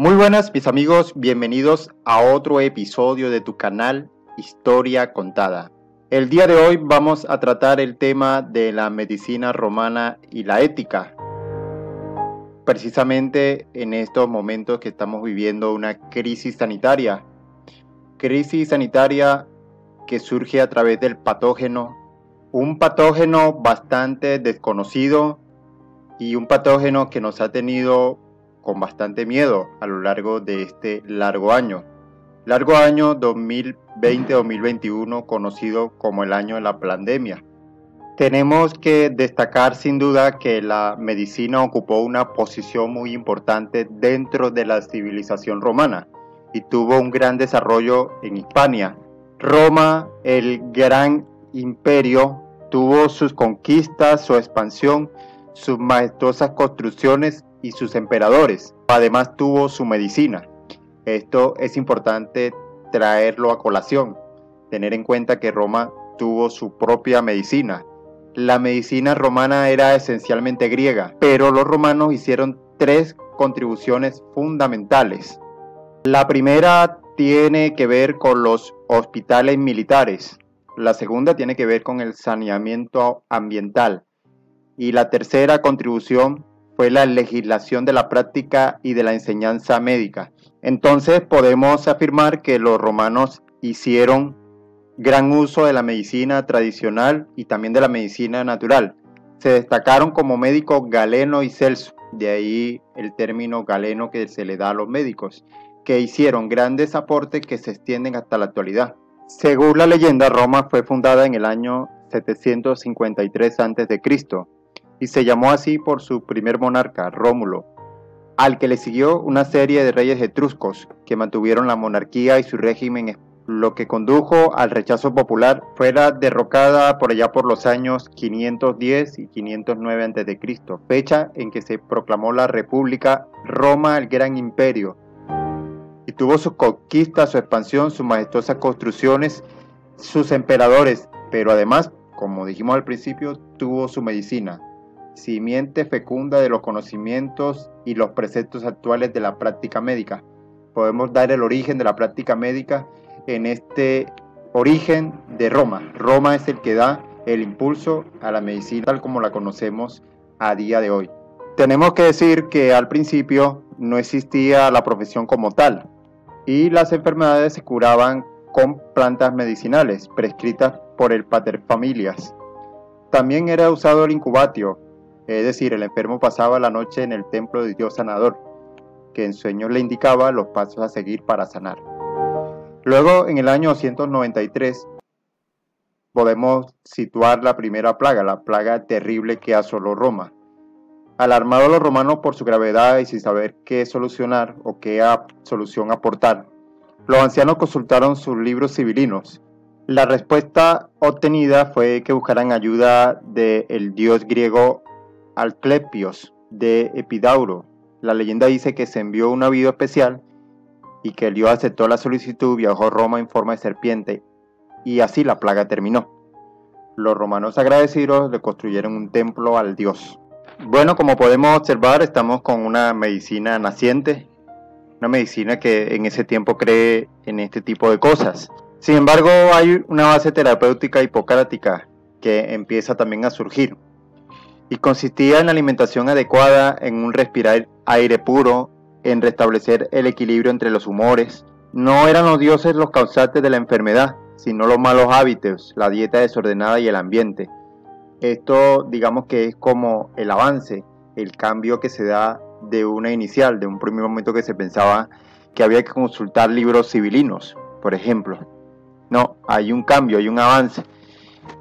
Muy buenas mis amigos, bienvenidos a otro episodio de tu canal Historia Contada. El día de hoy vamos a tratar el tema de la medicina romana y la ética. Precisamente en estos momentos que estamos viviendo una crisis sanitaria que surge a través del patógeno, un patógeno bastante desconocido y un patógeno que nos ha tenido con bastante miedo a lo largo de este largo año 2020-2021, conocido como el año de la pandemia. Tenemos que destacar sin duda que la medicina ocupó una posición muy importante dentro de la civilización romana y tuvo un gran desarrollo en Hispania. Roma, el gran imperio, tuvo sus conquistas, su expansión, sus majestuosas construcciones y sus emperadores. Además tuvo su medicina. Esto es importante traerlo a colación, tener en cuenta que Roma tuvo su propia medicina. La medicina romana era esencialmente griega, pero los romanos hicieron tres contribuciones fundamentales. La primera tiene que ver con los hospitales militares, la segunda tiene que ver con el saneamiento ambiental y la tercera contribución fue la legislación de la práctica y de la enseñanza médica. Entonces podemos afirmar que los romanos hicieron gran uso de la medicina tradicional y también de la medicina natural. Se destacaron como médicos Galeno y Celso, de ahí el término galeno que se le da a los médicos, que hicieron grandes aportes que se extienden hasta la actualidad. Según la leyenda, Roma fue fundada en el año 753 a.C. y se llamó así por su primer monarca, Rómulo, al que le siguió una serie de reyes etruscos que mantuvieron la monarquía y su régimen, lo que condujo al rechazo popular. Fue derrocada por allá por los años 510 y 509 a.C., fecha en que se proclamó la República Roma, el Gran Imperio, y tuvo sus conquistas, su expansión, sus majestuosas construcciones, sus emperadores, pero además, como dijimos al principio, tuvo su medicina, simiente fecunda de los conocimientos y los preceptos actuales de la práctica médica. Podemos dar el origen de la práctica médica en este origen de Roma. Roma es el que da el impulso a la medicina tal como la conocemos a día de hoy. Tenemos que decir que al principio no existía la profesión como tal y las enfermedades se curaban con plantas medicinales prescritas por el paterfamilias. También era usado el incubatio, es decir, el enfermo pasaba la noche en el templo del dios sanador, que en sueños le indicaba los pasos a seguir para sanar. Luego, en el año 293, podemos situar la primera plaga, la plaga terrible que asoló Roma. Alarmados los romanos por su gravedad y sin saber qué solucionar o qué solución aportar, los ancianos consultaron sus libros civilinos. La respuesta obtenida fue que buscaran ayuda del dios griego Asclepios de Epidauro. La leyenda dice que se envió un aviso especial y que el dios aceptó la solicitud, viajó a Roma en forma de serpiente y así la plaga terminó. Los romanos agradecidos le construyeron un templo al dios. Bueno, como podemos observar, estamos con una medicina naciente, una medicina que en ese tiempo cree en este tipo de cosas. Sin embargo, hay una base terapéutica hipocrática que empieza también a surgir y consistía en la alimentación adecuada, en un respirar aire puro, en restablecer el equilibrio entre los humores. No eran los dioses los causantes de la enfermedad, sino los malos hábitos, la dieta desordenada y el ambiente. Esto digamos que es como el avance, el cambio que se da de una inicial, de un primer momento que se pensaba que había que consultar libros civilinos, por ejemplo. No, hay un cambio, hay un avance.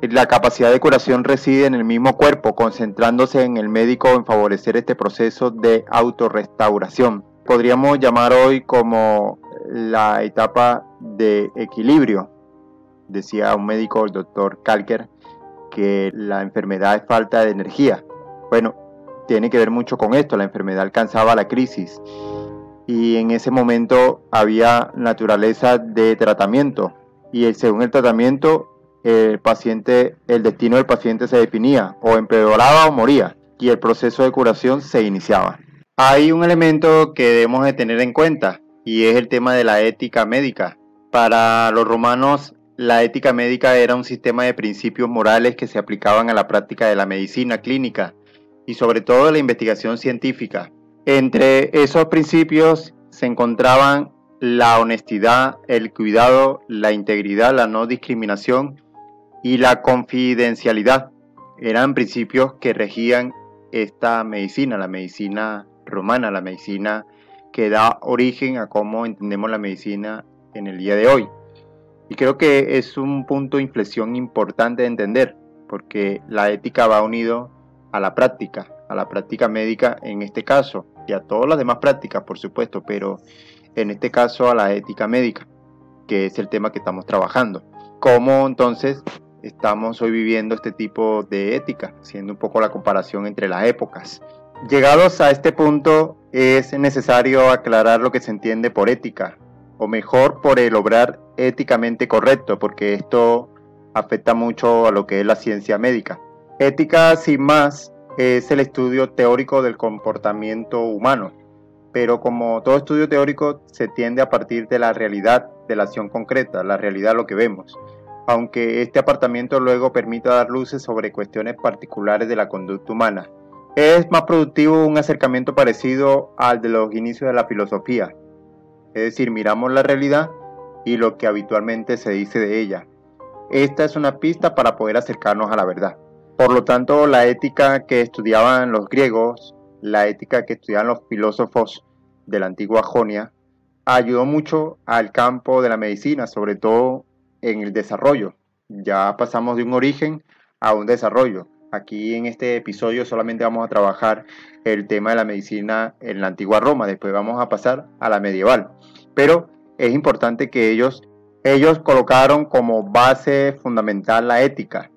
La capacidad de curación reside en el mismo cuerpo, concentrándose en el médico en favorecer este proceso de autorrestauración. Podríamos llamar hoy como la etapa de equilibrio. Decía un médico, el doctor Kalker, que la enfermedad es falta de energía. Bueno, tiene que ver mucho con esto. La enfermedad alcanzaba la crisis y en ese momento había naturaleza de tratamiento y según el tratamiento el destino del paciente se definía, o empeoraba o moría, y el proceso de curación se iniciaba. Hay un elemento que debemos de tener en cuenta y es el tema de la ética médica. Para los romanos, la ética médica era un sistema de principios morales que se aplicaban a la práctica de la medicina clínica y sobre todo la investigación científica. Entre esos principios se encontraban la honestidad, el cuidado, la integridad, la no discriminación y la confidencialidad. Eran principios que regían esta medicina, la medicina romana, la medicina que da origen a cómo entendemos la medicina en el día de hoy. Y creo que es un punto de inflexión importante de entender, porque la ética va unido a la práctica médica en este caso, y a todas las demás prácticas, por supuesto, pero en este caso a la ética médica, que es el tema que estamos trabajando. ¿Cómo entonces estamos hoy viviendo este tipo de ética? Haciendo un poco la comparación entre las épocas. Llegados a este punto, es necesario aclarar lo que se entiende por ética, o mejor, por el obrar éticamente correcto, porque esto afecta mucho a lo que es la ciencia médica. Ética, sin más, es el estudio teórico del comportamiento humano, pero como todo estudio teórico se tiende a partir de la realidad de la acción concreta, la realidad lo que vemos, aunque este apartamiento luego permita dar luces sobre cuestiones particulares de la conducta humana. Es más productivo un acercamiento parecido al de los inicios de la filosofía, es decir, miramos la realidad y lo que habitualmente se dice de ella. Esta es una pista para poder acercarnos a la verdad. Por lo tanto, la ética que estudiaban los griegos, la ética que estudiaban los filósofos de la antigua Jonia, ayudó mucho al campo de la medicina, sobre todo en el desarrollo. Ya pasamos de un origen a un desarrollo. Aquí en este episodio solamente vamos a trabajar el tema de la medicina en la antigua Roma, después vamos a pasar a la medieval. Pero es importante que ellos colocaron como base fundamental la ética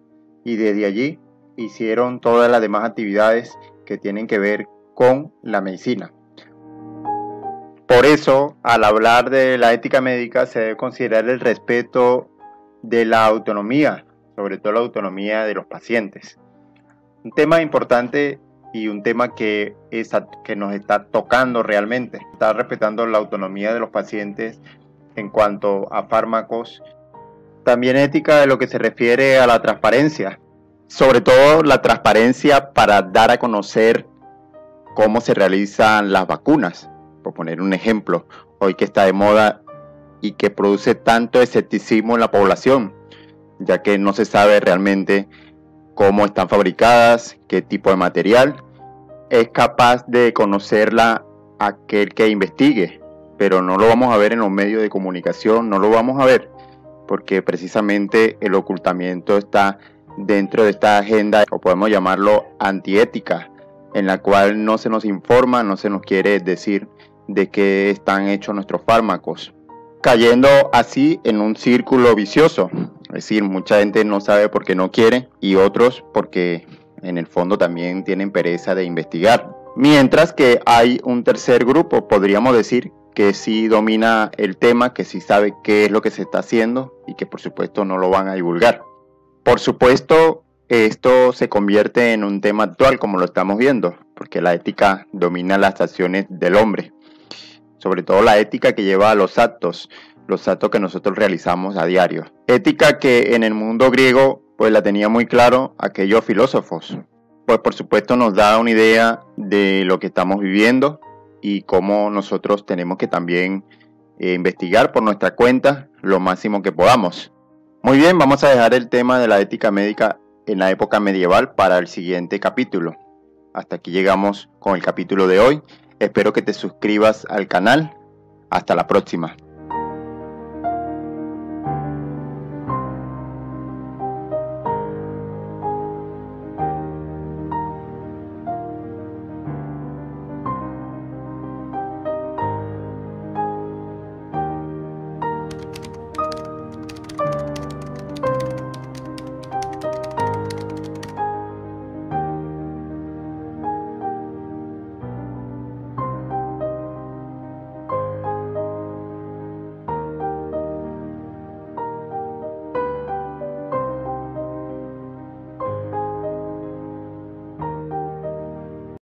y desde allí hicieron todas las demás actividades que tienen que ver con la medicina. Por eso, al hablar de la ética médica, se debe considerar el respeto de la autonomía, sobre todo la autonomía de los pacientes. Un tema importante y un tema que nos está tocando realmente, está respetando la autonomía de los pacientes en cuanto a fármacos. También ética de lo que se refiere a la transparencia, sobre todo la transparencia para dar a conocer cómo se realizan las vacunas, por poner un ejemplo, hoy que está de moda y que produce tanto escepticismo en la población, ya que no se sabe realmente cómo están fabricadas, qué tipo de material. Es capaz de conocerla aquel que investigue, pero no lo vamos a ver en los medios de comunicación, no lo vamos a ver, porque precisamente el ocultamiento está dentro de esta agenda, o podemos llamarlo antiética, en la cual no se nos informa, no se nos quiere decir de qué están hechos nuestros fármacos, cayendo así en un círculo vicioso. Es decir, mucha gente no sabe porque no quiere y otros porque en el fondo también tienen pereza de investigar. Mientras que hay un tercer grupo, podríamos decir, que sí domina el tema, que sí sabe qué es lo que se está haciendo y que por supuesto no lo van a divulgar. Por supuesto, esto se convierte en un tema actual como lo estamos viendo, porque la ética domina las acciones del hombre, sobre todo la ética que lleva a los actos que nosotros realizamos a diario. Ética que en el mundo griego pues la tenía muy claro aquellos filósofos. Pues por supuesto nos da una idea de lo que estamos viviendo y cómo nosotros tenemos que también investigar por nuestra cuenta lo máximo que podamos. Muy bien, vamos a dejar el tema de la ética médica en la época medieval para el siguiente capítulo. Hasta aquí llegamos con el capítulo de hoy. Espero que te suscribas al canal. Hasta la próxima.